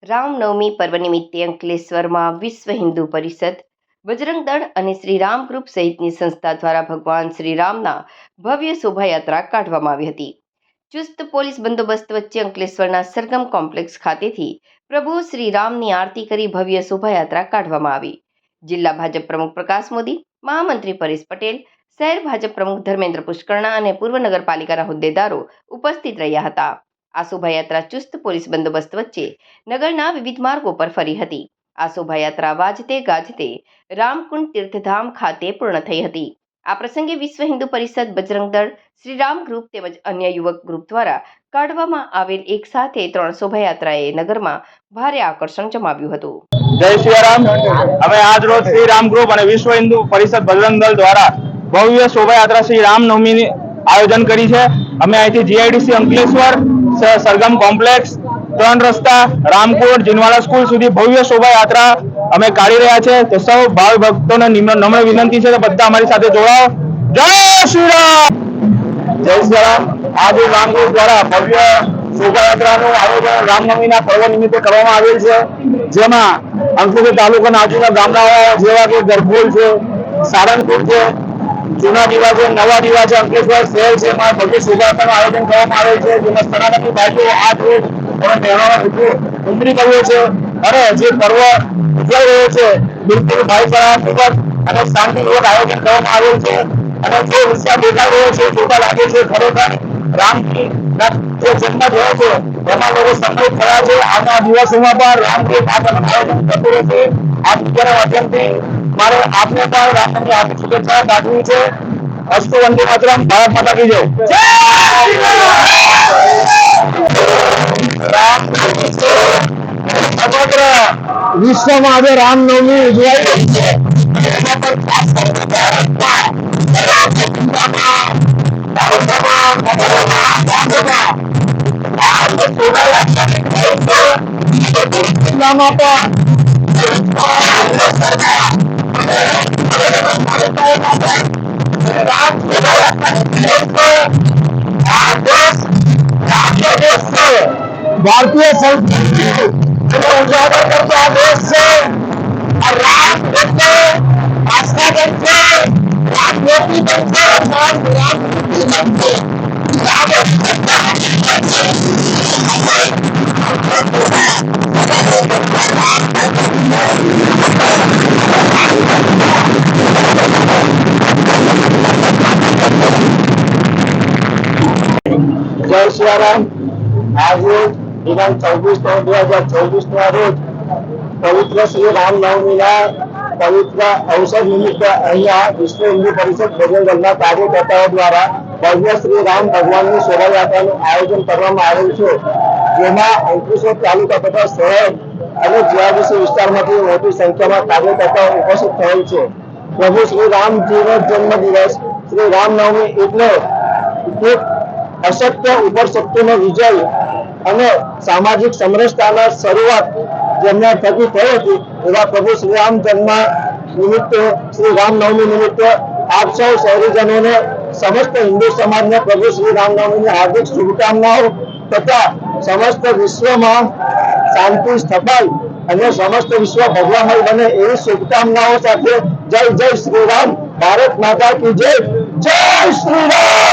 રામનવમી પર્વ નિમિત્તે અંકલેશ્વરમાં વિશ્વ હિન્દુ પરિષદ, બજરંગ દળ અને શ્રી રામ ગ્રુપ સહિતની સંસ્થા દ્વારા ભગવાન શ્રી રામના ભવ્ય શોભાયાત્રા કાઢવામાં આવી હતી. ચુસ્ત પોલીસ બંદોબસ્ત વચ્ચે અંકલેશ્વરના સરગમ કોમ્પ્લેક્સ ખાતેથી પ્રભુ શ્રી રામની આરતી કરી ભવ્ય શોભાયાત્રા કાઢવામાં આવી. જિલ્લા ભાજપ પ્રમુખ પ્રકાશ મોદી, મહામંત્રી પરેશ પટેલ, શહેર ભાજપ પ્રમુખ ધર્મેન્દ્ર પુષ્કરણા અને પૂર્વ નગરપાલિકાના હોદ્દેદારો ઉપસ્થિત રહ્યા હતા. આ શોભાયાત્રા ચુસ્ત પોલીસ બંદોબસ્ત વચ્ચે નગરના વિવિધ માર્ગો પર ફરી હતી. આ શોભાયાત્રા વાજતે ગાજતે રામકુંડ તીર્થધામ ખાતે પૂર્ણ થઈ હતી. આ પ્રસંગે વિશ્વ હિન્દુ પરિષદ, બજરંગ દળ, શ્રી રામ ગ્રુપ તેમજ અન્ય યુવક ગ્રુપ દ્વારા કાઢવામાં આવેલ એક સાથે 3 શોભાયાત્રાએ નગરમાં ભારે આકર્ષણ જમાવ્યું હતું. જય શ્રી રામ. અમે આજ રોજ શ્રી રામ ગ્રુપ અને વિશ્વ હિન્દુ પરિષદ બજરંગ દળ દ્વારા ભવ્ય શોભાયાત્રા શ્રી રામનવમીની આયોજન કરી છે. અમે અહીંથી જીઆઈડીસી અંકલેશ્વર, સરગમ કોમ્પ્લેક્સ, 3 રસ્તા, રામકોટ, જીનવાડા સ્કૂલ સુધી ભવ્ય શોભાયાત્રા અમે કાઢી રહ્યા છે. તો સૌ ભાવ ભક્તોને નમ્ર વિનંતી છે કે બધા અમારી સાથે જોડાઓ. જય શ્રી રામ. જય શ્રી રામ. આજે રામ ગ્રુપ દ્વારા ભવ્ય શોભાયાત્રાનું આયોજન રામનવમીના પર્વ નિમિત્તે કરવામાં આવેલ છે, જેમાં અંકલેશ્વર તાલુકાના આજુના ગામડાઓ જેવા કે ગરભોલ છે, સારંગપુર છે, જૂના દીવા છે, નવા દીવા છે, અંકલેશ્વર શહેર છે, એમાં ભવ્ય શોભાયાત્રાનું આયોજન કરવામાં આવે છે, જેમાં સનાતની ભાઈઓ આજ રોજ તહેવારો ઉમરી કર્યો છે અને જે પર્વ ઉજવાઈ રહ્યો છે બિલકુલ ભાઈચારા અને શાંતિપૂર્વક આયોજન કરવામાં આવેલ છે. અને જે ઉત્સાહ દેખાઈ રહ્યો છે, જોતા લાગે છે ખરેખર રામજી જે જન્મ થયો છે એમાં લોકો સંકલિત થયા છે. આજના દિવસોમાં પણ રામજી આયોજન કરતું રહેશે. આ બીજાના માધ્યમથી મારે આપને પણ રામની હાર્દિક શુભેચ્છા પાઠવી છે. અસ્તુ વંદે માતરમ. ભારત માતા કી જય. સમગ્ર વિશ્વમાં આજે રામનવમી ઉજવાઈ રહી છે. भारतीय संस्कृति उजागर करता देश से राम करके आस्था करके राम ज्योति करके राम करके जय श्री राम. आज दिनांक 24/3/2024 ના રોજ પવિત્ર શ્રી રામનવમીના પવિત્ર અવસર નિમિત્તે અહીંયા વિશ્વ હિન્દુ પરિષદ બજરંગ દળના કાર્યકર્તાઓ દ્વારા ભવ્ય શ્રી રામ ભગવાનની શોભાયાત્રાનું આયોજન કરવામાં આવેલ છે, જેમાં અંકલેશ્વર તાલુકા તથા શહેર અને જીઆઈડીસી વિસ્તારમાંથી મોટી સંખ્યામાં કાર્યકર્તાઓ ઉપસ્થિત થયેલ છે. પ્રભુ શ્રી રામજીનો જન્મદિવસ શ્રી રામનવમી એટલે એક અસત્ય ઉપર સત્યનો વિજય અને સામાજિક સમરસતાના શરૂઆત જેમના થકી થઈ હતી, એવા પ્રભુ શ્રી રામ જન્મ નિમિત્તે શ્રી રામનવમી નિમિત્તે આપ સૌ શહેરીજનોને, સમસ્ત હિન્દુ સમાજને પ્રભુ શ્રી રામનવમીની હાર્દિક શુભકામનાઓ તથા સમસ્ત વિશ્વમાં શાંતિ સ્થપાય અને સમસ્ત વિશ્વ ભગવામય બને એવી શુભકામનાઓ સાથે જય જય શ્રી રામ. ભારત માતા કી જય. જય શ્રી રામ.